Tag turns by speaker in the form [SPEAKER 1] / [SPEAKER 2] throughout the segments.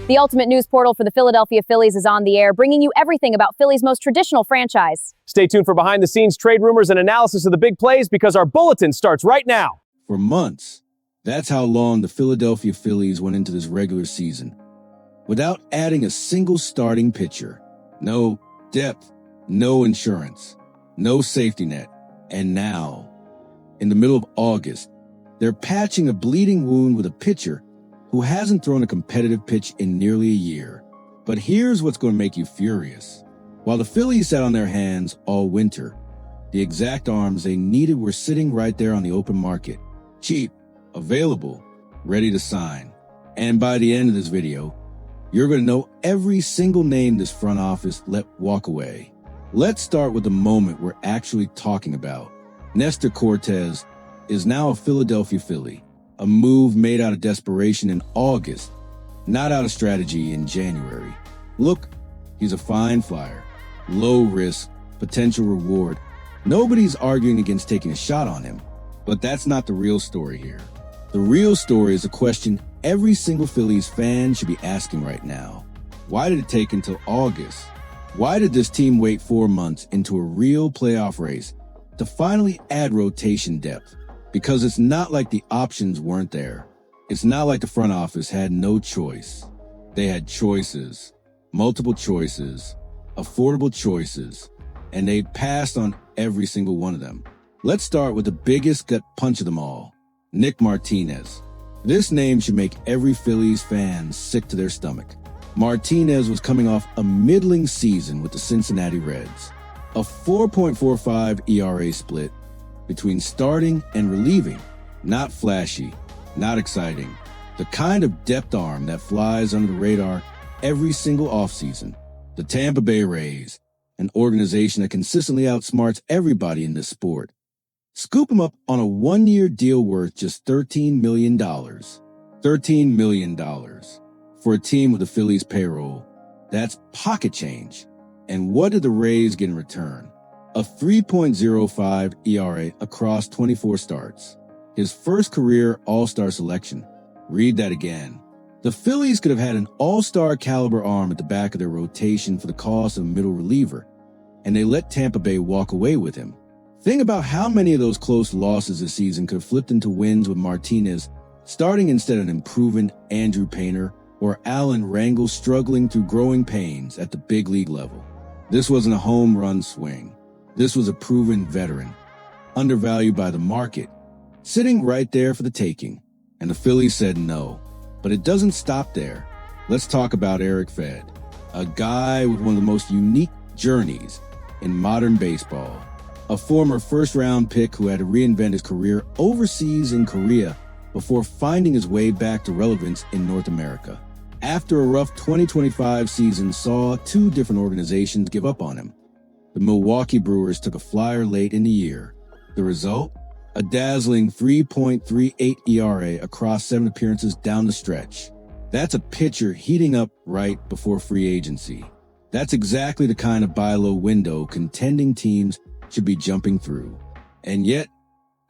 [SPEAKER 1] The ultimate news portal for the Philadelphia Phillies is on the air, bringing you everything about Philly's most traditional franchise.
[SPEAKER 2] Stay tuned for behind-the-scenes trade rumors and analysis of the big plays because our bulletin starts right now.
[SPEAKER 3] For months, that's how long the Philadelphia Phillies went into this regular season, without adding a single starting pitcher. No depth, no insurance, no safety net. And now, in the middle of August, they're patching a bleeding wound with a pitcher who hasn't thrown a competitive pitch in nearly a year. But here's what's going to make you furious. While the Phillies sat on their hands all winter, the exact arms they needed were sitting right there on the open market. Cheap, available, ready to sign. And by the end of this video, you're going to know every single name this front office let walk away. Let's start with the moment we're actually talking about. Nestor Cortes is now a Philadelphia Philly, a move made out of desperation in August, not out of strategy in January. Look, he's a fine flyer, low risk, potential reward. Nobody's arguing against taking a shot on him, but that's not the real story here. The real story is a question every single Phillies fan should be asking right now. Why did it take until August? Why did this team wait 4 months into a real playoff race to finally add rotation depth? Because it's not like the options weren't there. It's not like the front office had no choice. They had choices, multiple choices, affordable choices, and they passed on every single one of them. Let's start with the biggest gut punch of them all, Nick Martinez. This name should make every Phillies fan sick to their stomach. Martinez was coming off a middling season with the Cincinnati Reds, a 4.45 ERA split between starting and relieving. Not flashy, not exciting. The kind of depth arm that flies under the radar every single offseason. The Tampa Bay Rays, an organization that consistently outsmarts everybody in this sport, scoop him up on a one-year deal worth just $13 million. $13 million. For a team with the Phillies payroll, that's pocket change. And what did the Rays get in return? A 3.05 ERA across 24 starts. His first career All-Star selection. Read that again. The Phillies could have had an All-Star caliber arm at the back of their rotation for the cost of a middle reliever, and they let Tampa Bay walk away with him. Think about how many of those close losses this season could have flipped into wins with Martinez starting instead of an improving Andrew Painter or Alan Rangel struggling through growing pains at the big league level. This wasn't a home run swing. This was a proven veteran, undervalued by the market, sitting right there for the taking. And the Phillies said no. But it doesn't stop there. Let's talk about Eric Fed, a guy with one of the most unique journeys in modern baseball. A former first-round pick who had to reinvent his career overseas in Korea before finding his way back to relevance in North America. After a rough 2025 season saw 2 different organizations give up on him. The Milwaukee Brewers took a flyer late in the year. The result? A dazzling 3.38 ERA across 7 appearances down the stretch. That's a pitcher heating up right before free agency. That's exactly the kind of buy low window contending teams should be jumping through. And yet,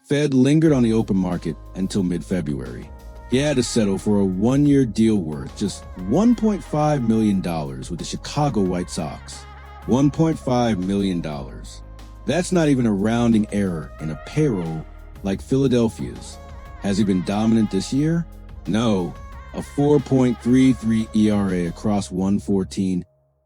[SPEAKER 3] Fed lingered on the open market until mid-February. He had to settle for a one-year deal worth just $1.5 million with the Chicago White Sox. $1.5 million. That's not even a rounding error in a payroll like Philadelphia's. Has he been dominant this year? No. A 4.33 ERA across 114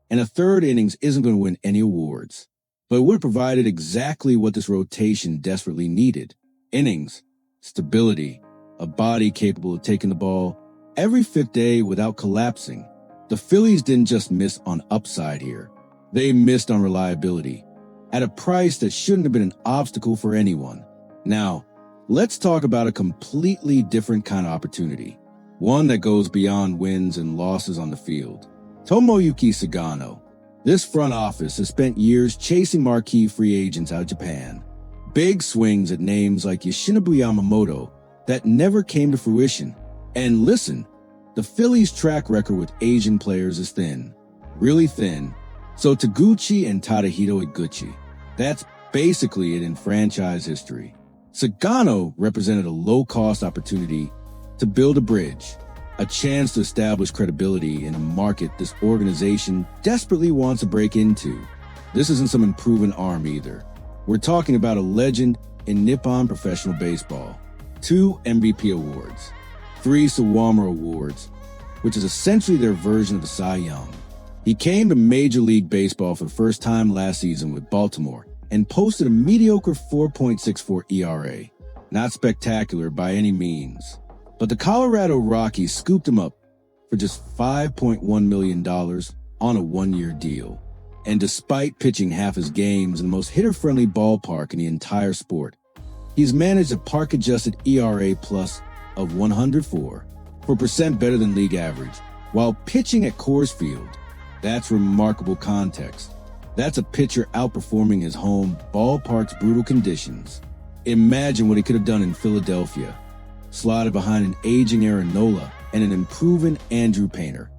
[SPEAKER 3] and a third innings isn't going to win any awards. But it would have provided exactly what this rotation desperately needed. Innings, stability, a body capable of taking the ball every 5th day without collapsing. The Phillies didn't just miss on upside here. They missed on reliability at a price that shouldn't have been an obstacle for anyone. Now, let's talk about a completely different kind of opportunity. One that goes beyond wins and losses on the field. Tomoyuki Sugano. This front office has spent years chasing marquee free agents out of Japan. Big swings at names like Yoshinobu Yamamoto that never came to fruition. And listen, the Phillies' track record with Asian players is thin. Really thin. So Taguchi and Tadahito Iguchi. That's basically it in franchise history. Sugano represented a low-cost opportunity to build a bridge. a chance to establish credibility in a market this organization desperately wants to break into. This isn't some unproven arm either. We're talking about a legend in Nippon professional baseball. 2 MVP awards, 3 Sawamura Awards, which is essentially their version of the Cy Young. He came to Major League Baseball for the first time last season with Baltimore and posted a mediocre 4.64 ERA. Not spectacular by any means, but the Colorado Rockies scooped him up for just $5.1 million on a 1-year deal. And despite pitching half his games in the most hitter-friendly ballpark in the entire sport, he's managed a park-adjusted ERA plus of 104, 4% better than league average, while pitching at Coors Field. That's remarkable context. That's a pitcher outperforming his home ballpark's brutal conditions. Imagine what he could have done in Philadelphia, slotted behind an aging Aaron Nola and an improving Andrew Painter,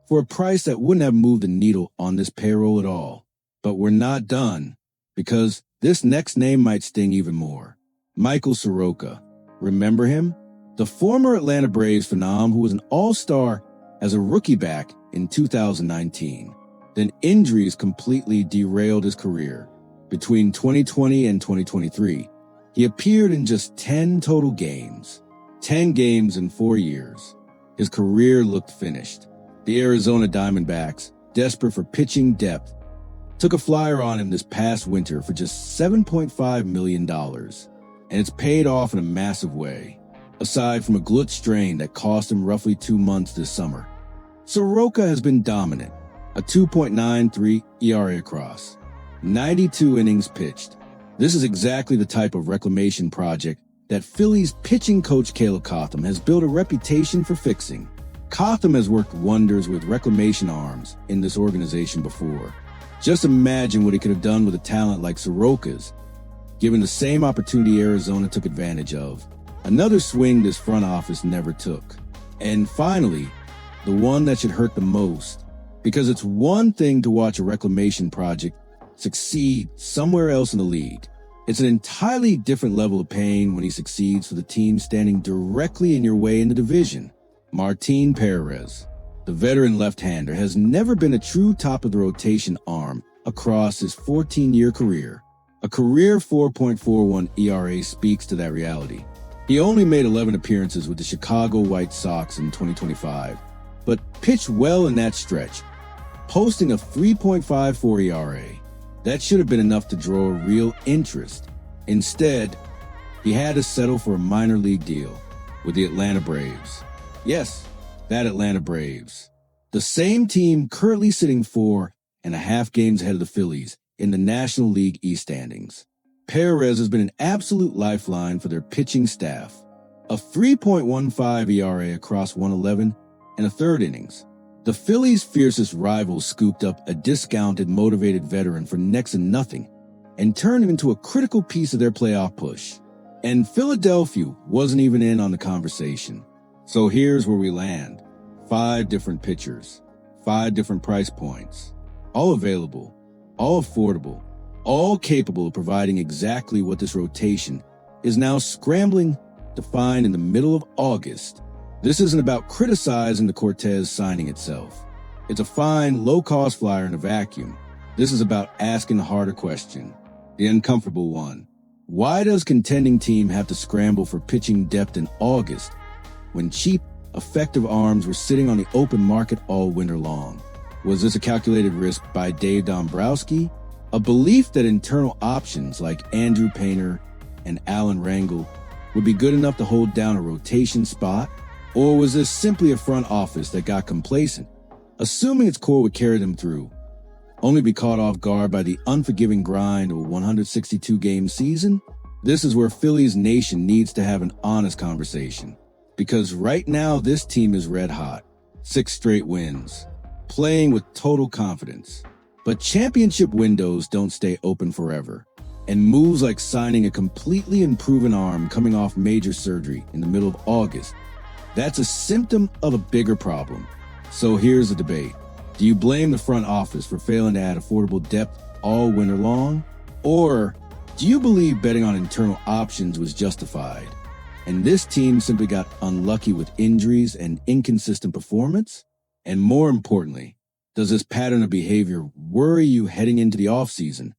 [SPEAKER 3] for a price that wouldn't have moved the needle on this payroll at all. But we're not done, because this next name might sting even more. Michael Soroka. Remember him? The former Atlanta Braves phenom who was an all-star as a rookie back in 2019. Then injuries completely derailed his career. Between 2020 and 2023, he appeared in just 10 total games. 10 games in 4 years. His career looked finished. The Arizona Diamondbacks, desperate for pitching depth, took a flyer on him this past winter for just $7.5 million. And it's paid off in a massive way, aside from a glute strain that cost him roughly 2 months this summer. Soroka has been dominant, a 2.93 ERA across, 92 innings pitched. This is exactly the type of reclamation project that Phillies pitching coach Caleb Cotham has built a reputation for fixing. Cotham has worked wonders with reclamation arms in this organization before. Just imagine what he could have done with a talent like Soroka's, given the same opportunity Arizona took advantage of. Another swing this front office never took. And finally, the one that should hurt the most, because it's one thing to watch a reclamation project succeed somewhere else in the league. It's an entirely different level of pain when he succeeds for the team standing directly in your way in the division. Martin Perez, the veteran left-hander, has never been a true top-of-the-rotation arm across his 14-year career. A career 4.41 ERA speaks to that reality. He only made 11 appearances with the Chicago White Sox in 2025, but pitched well in that stretch, posting a 3.54 ERA. That should have been enough to draw real interest. Instead, he had to settle for a minor league deal with the Atlanta Braves. Yes, that Atlanta Braves. The same team currently sitting 4.5 games ahead of the Phillies in the National League East standings. Perez has been an absolute lifeline for their pitching staff. A 3.15 ERA across 111 and a third innings. The Phillies' fiercest rivals scooped up a discounted, motivated veteran for next to nothing and turned him into a critical piece of their playoff push. And Philadelphia wasn't even in on the conversation. So here's where we land. 5 different pitchers, 5 different price points, all available, all affordable, all capable of providing exactly what this rotation is now scrambling to find in the middle of August. This isn't about criticizing the Cortes signing itself. It's a fine, low-cost flyer in a vacuum. This is about asking the harder question, the uncomfortable one. Why does contending team have to scramble for pitching depth in August when cheap, effective arms were sitting on the open market all winter long? Was this a calculated risk by Dave Dombrowski? A belief that internal options like Andrew Painter and Alan Rangel would be good enough to hold down a rotation spot? Or was this simply a front office that got complacent, assuming its core would carry them through, only be caught off guard by the unforgiving grind of a 162-game season? This is where Phillies Nation needs to have an honest conversation. Because right now, this team is red hot. 6 straight wins, playing with total confidence. But championship windows don't stay open forever. And moves like signing a completely unproven arm coming off major surgery in the middle of August, that's a symptom of a bigger problem. So here's the debate. Do you blame the front office for failing to add affordable depth all winter long? Or do you believe betting on internal options was justified? And this team simply got unlucky with injuries and inconsistent performance? And more importantly, does this pattern of behavior worry you heading into the offseason,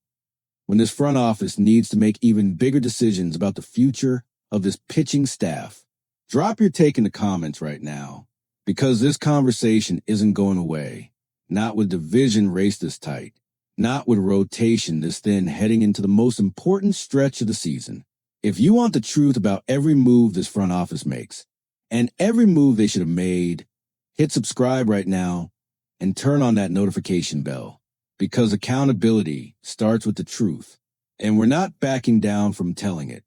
[SPEAKER 3] when this front office needs to make even bigger decisions about the future of this pitching staff? Drop your take in the comments right now, because this conversation isn't going away. Not with division race this tight, not with rotation this thin heading into the most important stretch of the season. If you want the truth about every move this front office makes, and every move they should have made, hit subscribe right now and turn on that notification bell, because accountability starts with the truth, and we're not backing down from telling it.